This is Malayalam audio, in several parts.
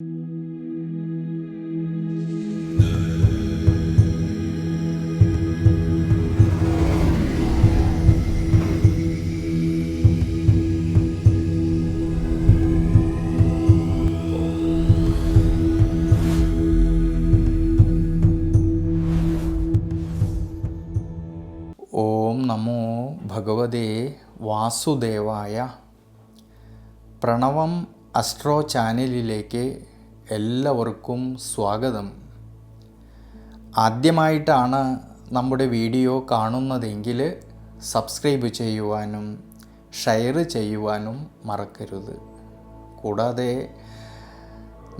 ഓം നമോ ഭഗവതേ വാസുദേവായ. പ്രണവം അസ്ട്രോ ചാനലിലേക്ക് എല്ലാവർക്കും സ്വാഗതം. ആദ്യമായിട്ടാണ് നമ്മുടെ വീഡിയോ കാണുന്നതെങ്കിൽ സബ്സ്ക്രൈബ് ചെയ്യുവാനും ഷെയർ ചെയ്യുവാനും മറക്കരുത്. കൂടാതെ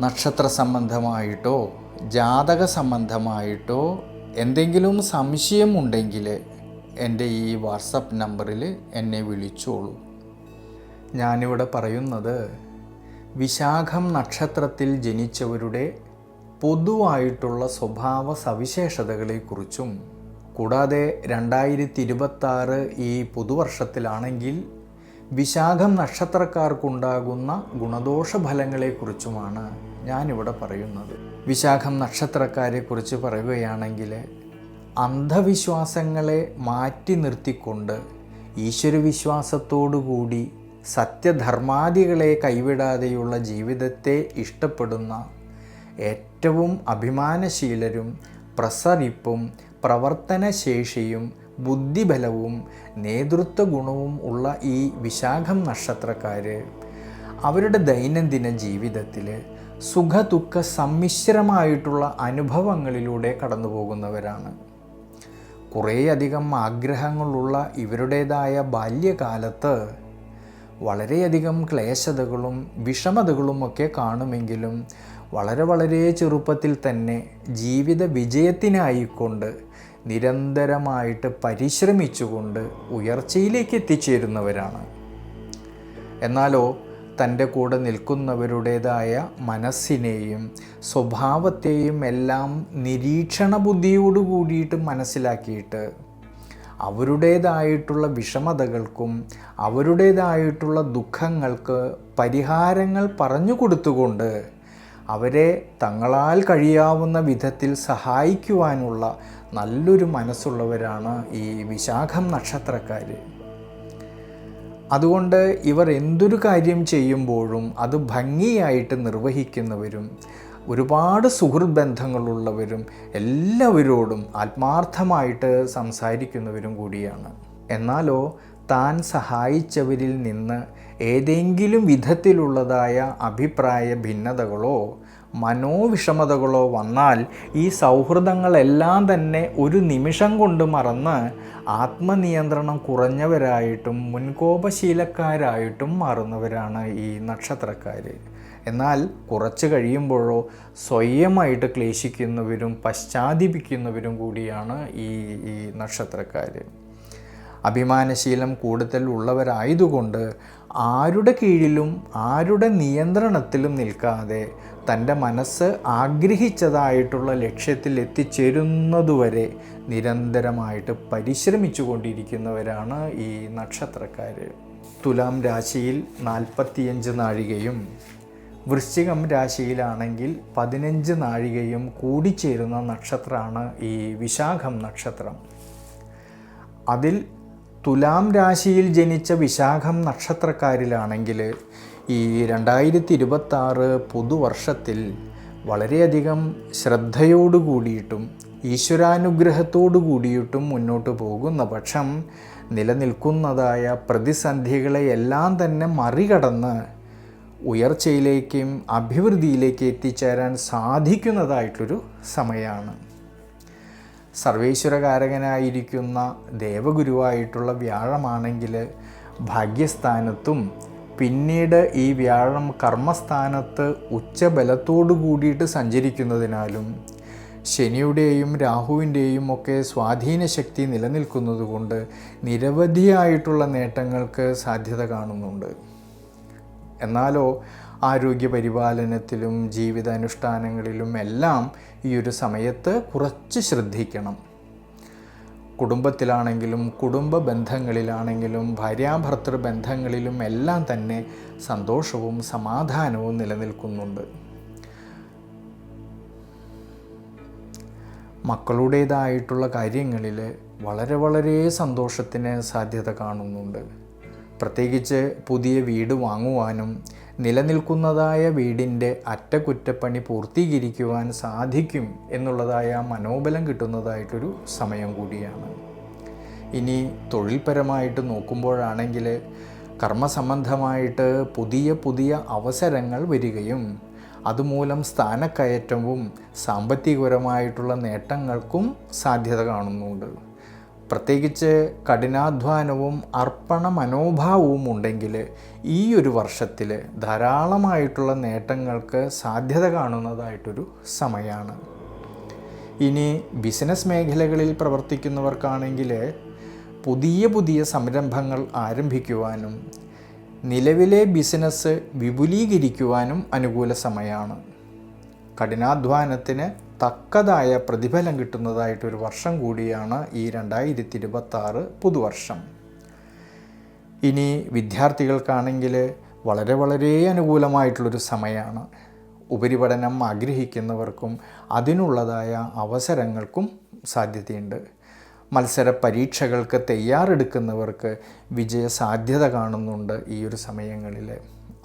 നക്ഷത്ര സംബന്ധമായിട്ടോ ജാതക സംബന്ധമായിട്ടോ എന്തെങ്കിലും സംശയമുണ്ടെങ്കിൽ എൻ്റെ ഈ വാട്സപ്പ് നമ്പറിൽ എന്നെ വിളിച്ചോളൂ. ഞാനിവിടെ പറയുന്നത് വിശാഖം നക്ഷത്രത്തിൽ ജനിച്ചവരുടെ പൊതുവായിട്ടുള്ള സ്വഭാവ സവിശേഷതകളെക്കുറിച്ചും കൂടാതെ 2026 ഈ പുതുവർഷത്തിലാണെങ്കിൽ വിശാഖം നക്ഷത്രക്കാർക്കുണ്ടാകുന്ന ഗുണദോഷ ഫലങ്ങളെക്കുറിച്ചുമാണ് ഞാനിവിടെ പറയുന്നത്. വിശാഖം നക്ഷത്രക്കാരെക്കുറിച്ച് പറയുകയാണെങ്കിൽ അന്ധവിശ്വാസങ്ങളെ മാറ്റി നിർത്തിക്കൊണ്ട് ഈശ്വരവിശ്വാസത്തോടുകൂടി സത്യധർമാദികളെ കൈവിടാതെയുള്ള ജീവിതത്തെ ഇഷ്ടപ്പെടുന്ന ഏറ്റവും അഭിമാനശീലരും പ്രസരിപ്പും പ്രവർത്തനശേഷിയും ബുദ്ധിബലവും നേതൃത്വ ഗുണവും ഉള്ള ഈ വിശാഖം നക്ഷത്രക്കാർ അവരുടെ ദൈനംദിന ജീവിതത്തിൽ സുഖദുഃഖ സമ്മിശ്രമായിട്ടുള്ള അനുഭവങ്ങളിലൂടെ കടന്നു പോകുന്നവരാണ്. കുറേയധികം ആഗ്രഹങ്ങളുള്ള ഇവരുടേതായ ബാല്യകാലത്ത് വളരെയധികം ക്ലേശതകളും വിഷമതകളുമൊക്കെ കാണുമെങ്കിലും വളരെ ചെറുപ്പത്തിൽ തന്നെ ജീവിത വിജയത്തിനായിക്കൊണ്ട് നിരന്തരമായിട്ട് പരിശ്രമിച്ചുകൊണ്ട് ഉയർച്ചയിലേക്ക് എത്തിച്ചേരുന്നവരാണ്. എന്നാലോ തൻ്റെ കൂടെ നിൽക്കുന്നവരുടേതായ മനസ്സിനെയും സ്വഭാവത്തെയും എല്ലാം നിരീക്ഷണ ബുദ്ധിയോട് കൂടിയിട്ട് മനസ്സിലാക്കിയിട്ട് അവരുടേതായിട്ടുള്ള വിഷമതകൾക്കും അവരുടേതായിട്ടുള്ള ദുഃഖങ്ങൾക്ക് പരിഹാരങ്ങൾ പറഞ്ഞു കൊടുത്തുകൊണ്ട് അവരെ തങ്ങളാൽ കഴിയാവുന്ന വിധത്തിൽ സഹായിക്കുവാനുള്ള നല്ലൊരു മനസ്സുള്ളവരാണ് ഈ വിശാഖം നക്ഷത്രക്കാർ. അതുകൊണ്ട് ഇവർ എന്തൊരു കാര്യം ചെയ്യുമ്പോഴും അത് ഭംഗിയായിട്ട് നിർവഹിക്കുന്നവരും ഒരുപാട് സുഹൃത്ത് ബന്ധങ്ങളുള്ളവരും എല്ലാവരോടും ആത്മാർത്ഥമായിട്ട് സംസാരിക്കുന്നവരും കൂടിയാണ്. എന്നാലോ താൻ സഹായിച്ചവരിൽ നിന്ന് ഏതെങ്കിലും വിധത്തിലുള്ളതായ അഭിപ്രായ ഭിന്നതകളോ മനോവിഷമതകളോ വന്നാൽ ഈ സൗഹൃദങ്ങളെല്ലാം തന്നെ ഒരു നിമിഷം കൊണ്ട് മറന്ന് ആത്മനിയന്ത്രണം കുറഞ്ഞവരായിട്ടും മുൻകോപശീലക്കാരായിട്ടും മാറുന്നവരാണ് ഈ നക്ഷത്രക്കാർ. എന്നാൽ കുറച്ച് കഴിയുമ്പോഴോ സ്വയമായിട്ട് ക്ലേശിക്കുന്നവരും പശ്ചാത്തപിക്കുന്നവരും കൂടിയാണ് ഈ നക്ഷത്രക്കാർ. അഭിമാനശീലം കൂടുതൽ ഉള്ളവരായതുകൊണ്ട് ആരുടെ കീഴിലും ആരുടെ നിയന്ത്രണത്തിലും നിൽക്കാതെ തൻ്റെ മനസ്സ് ആഗ്രഹിച്ചതായിട്ടുള്ള ലക്ഷ്യത്തിൽ എത്തിച്ചേരുന്നതുവരെ നിരന്തരമായിട്ട് പരിശ്രമിച്ചു കൊണ്ടിരിക്കുന്നവരാണ് ഈ നക്ഷത്രക്കാർ. തുലാം രാശിയിൽ 45 നാഴികയും വൃശ്ചികം രാശിയിലാണെങ്കിൽ 15 നാഴികയും കൂടിച്ചേരുന്ന നക്ഷത്രമാണ് ഈ വിശാഖം നക്ഷത്രം. അതിൽ തുലാം രാശിയിൽ ജനിച്ച വിശാഖം നക്ഷത്രക്കാരിലാണെങ്കിൽ ഈ 2026 പുതുവർഷത്തിൽ വളരെയധികം ശ്രദ്ധയോടു കൂടിയിട്ടും ഈശ്വരാനുഗ്രഹത്തോടു കൂടിയിട്ടും മുന്നോട്ട് പോകുന്ന പക്ഷം നിലനിൽക്കുന്നതായ പ്രതിസന്ധികളെയെല്ലാം തന്നെ മറികടന്ന് ഉയർച്ചയിലേക്കും അഭിവൃദ്ധിയിലേക്ക് എത്തിച്ചേരാൻ സാധിക്കുന്നതായിട്ടൊരു സമയമാണ്. സർവേശ്വരകാരകനായിരിക്കുന്ന ദേവഗുരുവായിട്ടുള്ള വ്യാഴമാണെങ്കിൽ ഭാഗ്യസ്ഥാനത്തും പിന്നീട് ഈ വ്യാഴം കർമ്മസ്ഥാനത്ത് ഉച്ചബലത്തോടു കൂടിയിട്ട് സഞ്ചരിക്കുന്നതിനാലും ശനിയുടെയും രാഹുവിൻ്റെയും ഒക്കെ സ്വാധീനശക്തി നിലനിൽക്കുന്നതുകൊണ്ട് നിരവധിയായിട്ടുള്ള നേട്ടങ്ങൾക്ക് സാധ്യത കാണുന്നുണ്ട്. എന്നാലോ ആരോഗ്യപരിപാലനത്തിലും ജീവിതാനുഷ്ഠാനങ്ങളിലും എല്ലാം ഈ ഒരു സമയത്ത് കുറച്ച് ശ്രദ്ധിക്കണം. കുടുംബത്തിലാണെങ്കിലും കുടുംബ ബന്ധങ്ങളിലാണെങ്കിലും ഭാര്യാഭർത്തൃ ബന്ധങ്ങളിലും എല്ലാം തന്നെ സന്തോഷവും സമാധാനവും നിലനിൽക്കുന്നുണ്ട്. മക്കളുടേതായിട്ടുള്ള കാര്യങ്ങളിൽ വളരെ വളരെ സന്തോഷത്തിന് സാധ്യത കാണുന്നുണ്ട്. പ്രത്യേകിച്ച് പുതിയ വീട് വാങ്ങുവാനും നിലനിൽക്കുന്നതായ വീടിൻ്റെ അറ്റകുറ്റപ്പണി പൂർത്തീകരിക്കുവാൻ സാധിക്കും എന്നുള്ളതായ മനോബലം കിട്ടുന്നതായിട്ടൊരു സമയം കൂടിയാണ്. ഇനി തൊഴിൽപരമായിട്ട് നോക്കുമ്പോഴാണെങ്കിൽ കർമ്മസംബന്ധമായിട്ട് പുതിയ പുതിയ അവസരങ്ങൾ വരികയും അതുമൂലം സ്ഥാനക്കയറ്റവും സാമ്പത്തികപരമായിട്ടുള്ള നേട്ടങ്ങൾക്കും സാധ്യത കാണുന്നുണ്ട്. പ്രത്യേകിച്ച് കഠിനാധ്വാനവും അർപ്പണ മനോഭാവവും ഉണ്ടെങ്കിൽ ഈ ഒരു വർഷത്തിൽ ധാരാളമായിട്ടുള്ള നേട്ടങ്ങൾക്ക് സാധ്യത കാണുന്നതായിട്ടൊരു സമയമാണ്. ഇനി ബിസിനസ് മേഖലകളിൽ പ്രവർത്തിക്കുന്നവർക്കാണെങ്കിൽ പുതിയ പുതിയ സംരംഭങ്ങൾ ആരംഭിക്കുവാനും നിലവിലെ ബിസിനസ് വിപുലീകരിക്കുവാനും അനുകൂല സമയമാണ്. കഠിനാധ്വാനത്തിന് തക്കതായ പ്രതിഫലം കിട്ടുന്നതായിട്ടൊരു വർഷം കൂടിയാണ് ഈ 2026 പുതുവർഷം. ഇനി വിദ്യാർത്ഥികൾക്കാണെങ്കിൽ വളരെ വളരെ അനുകൂലമായിട്ടുള്ളൊരു സമയമാണ്. ഉപരിപഠനം ആഗ്രഹിക്കുന്നവർക്കും അതിനുള്ളതായ അവസരങ്ങൾക്കും സാധ്യതയുണ്ട്. മത്സര പരീക്ഷകൾക്ക് തയ്യാറെടുക്കുന്നവർക്ക് വിജയസാധ്യത കാണുന്നുണ്ട് ഈ ഒരു സമയങ്ങളിൽ.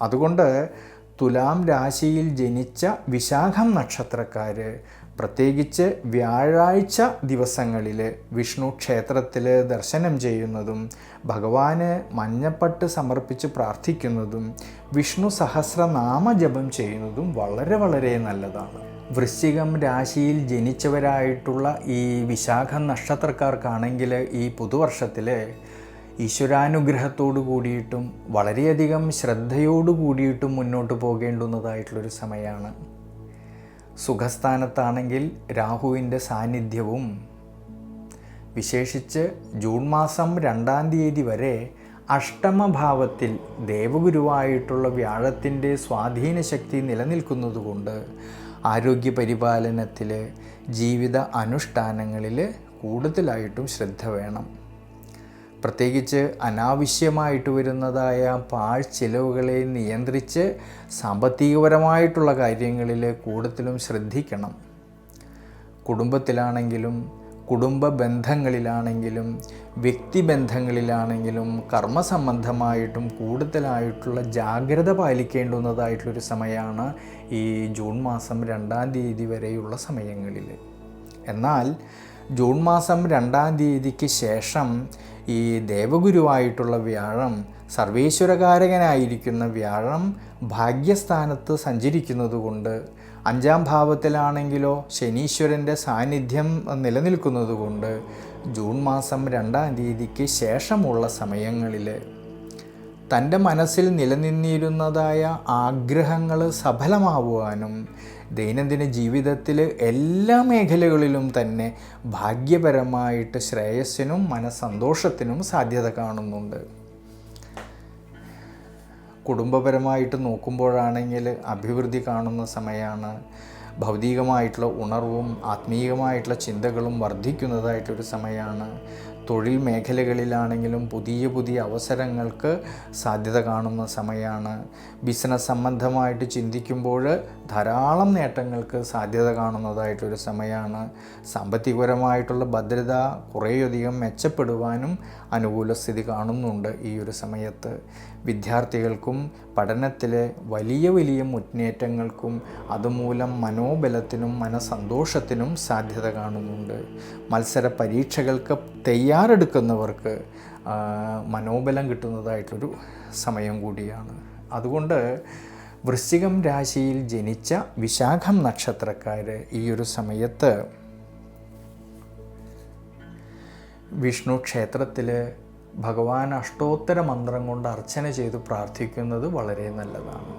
അതുകൊണ്ട് തുലാം രാശിയിൽ ജനിച്ച വിശാഖം നക്ഷത്രക്കാർ പ്രത്യേകിച്ച് വ്യാഴാഴ്ച ദിവസങ്ങളിൽ വിഷ്ണു ക്ഷേത്രത്തിൽ ദർശനം ചെയ്യുന്നതും ഭഗവാന് മഞ്ഞപ്പട്ട് സമർപ്പിച്ച് പ്രാർത്ഥിക്കുന്നതും വിഷ്ണു സഹസ്രനാമ ജപം ചെയ്യുന്നതും വളരെ വളരെ നല്ലതാണ്. വൃശ്ചികം രാശിയിൽ ജനിച്ചവരായിട്ടുള്ള ഈ വിശാഖം നക്ഷത്രക്കാർക്കാണെങ്കിൽ ഈ പുതുവർഷത്തിൽ ഈശ്വരാനുഗ്രഹത്തോടു കൂടിയിട്ടും വളരെയധികം ശ്രദ്ധയോടു കൂടിയിട്ടും മുന്നോട്ട് പോകേണ്ടുന്നതായിട്ടുള്ളൊരു സമയമാണ്. സുഖസ്ഥാനത്താണെങ്കിൽ രാഹുവിൻ്റെ സാന്നിധ്യവും വിശേഷിച്ച് ജൂൺ മാസം 2-ാം തീയതി വരെ അഷ്ടമഭാവത്തിൽ ദേവഗുരുവായിട്ടുള്ള വ്യാഴത്തിൻ്റെ സ്വാധീന ശക്തി നിലനിൽക്കുന്നതുകൊണ്ട് ആരോഗ്യപരിപാലനത്തിൽ ജീവിത അനുഷ്ഠാനങ്ങളിൽ കൂടുതലായിട്ടും ശ്രദ്ധ വേണം. പ്രത്യേകിച്ച് അനാവശ്യമായിട്ട് വരുന്നതായ പാഴ്ചെലവുകളെ നിയന്ത്രിച്ച് സാമ്പത്തികപരമായിട്ടുള്ള കാര്യങ്ങളിൽ കൂടുതലും ശ്രദ്ധിക്കണം. കുടുംബത്തിലാണെങ്കിലും കുടുംബ ബന്ധങ്ങളിലാണെങ്കിലും വ്യക്തിബന്ധങ്ങളിലാണെങ്കിലും കർമ്മസംബന്ധമായിട്ടും കൂടുതലായിട്ടുള്ള ജാഗ്രത പാലിക്കേണ്ടുന്നതായിട്ടുള്ളൊരു സമയമാണ് ഈ ജൂൺ മാസം 2-ാം തീയതി വരെയുള്ള സമയങ്ങളിൽ. എന്നാൽ ജൂൺ മാസം 2-ാം തീയതിക്ക് ശേഷം ഈ ദേവഗുരുവായിട്ടുള്ള വ്യാഴം, സർവേശ്വരകാരകനായിരിക്കുന്ന വ്യാഴം ഭാഗ്യസ്ഥാനത്ത് സഞ്ചരിക്കുന്നതുകൊണ്ട് 5-ാം ഭാവത്തിലാണെങ്കിലോ ശനീശ്വരൻ്റെ സാന്നിധ്യം നിലനിൽക്കുന്നതുകൊണ്ട് ജൂൺ മാസം 2-ാം തീയതിക്ക് ശേഷമുള്ള സമയങ്ങളിൽ തൻ്റെ മനസ്സിൽ നിലനിന്നിരുന്നതായ ആഗ്രഹങ്ങൾ സഫലമാവുവാനും ദൈനംദിന ജീവിതത്തിൽ എല്ലാ മേഖലകളിലും തന്നെ ഭാഗ്യപരമായിട്ട് ശ്രേയസ്സിനും മനസ്സന്തോഷത്തിനും സാധ്യത കാണുന്നുണ്ട്. കുടുംബപരമായിട്ട് നോക്കുമ്പോഴാണെങ്കിൽ അഭിവൃദ്ധി കാണുന്ന സമയമാണ്. ഭൗതികമായിട്ടുള്ള ഉണർവും ആത്മീയമായിട്ടുള്ള ചിന്തകളും വർദ്ധിക്കുന്നതായിട്ടൊരു സമയമാണ്. തൊഴിൽ മേഖലകളിലാണെങ്കിലും പുതിയ പുതിയ അവസരങ്ങൾക്ക് സാധ്യത കാണുന്ന സമയമാണ്. ബിസിനസ് സംബന്ധമായിട്ട് ചിന്തിക്കുമ്പോൾ ധാരാളം നേട്ടങ്ങൾക്ക് സാധ്യത കാണുന്നതായിട്ടൊരു സമയമാണ്. സാമ്പത്തികപരമായിട്ടുള്ള ഭദ്രത കുറേയധികം മെച്ചപ്പെടുവാനും അനുകൂല സ്ഥിതി കാണുന്നുണ്ട് ഈ ഒരു സമയത്ത്. വിദ്യാർത്ഥികൾക്കും പഠനത്തിലെ വലിയ വലിയ മുന്നേറ്റങ്ങൾക്കും അതുമൂലം മനോബലത്തിനും മനസന്തോഷത്തിനും സാധ്യത കാണുന്നുണ്ട്. മത്സര പരീക്ഷകൾക്ക് തയ്യാറെടുക്കുന്നവർക്ക് മനോബലം കിട്ടുന്നതായിട്ടൊരു സമയം കൂടിയാണ്. അതുകൊണ്ട് വൃശ്ചികം രാശിയിൽ ജനിച്ച വിശാഖം നക്ഷത്രക്കാർ ഈ ഒരു സമയത്ത് വിഷ്ണു ക്ഷേത്രത്തിൽ ഭഗവാൻ അഷ്ടോത്തര മന്ത്രം കൊണ്ട് അർച്ചന ചെയ്ത് പ്രാർത്ഥിക്കുന്നത് വളരെ നല്ലതാണ്.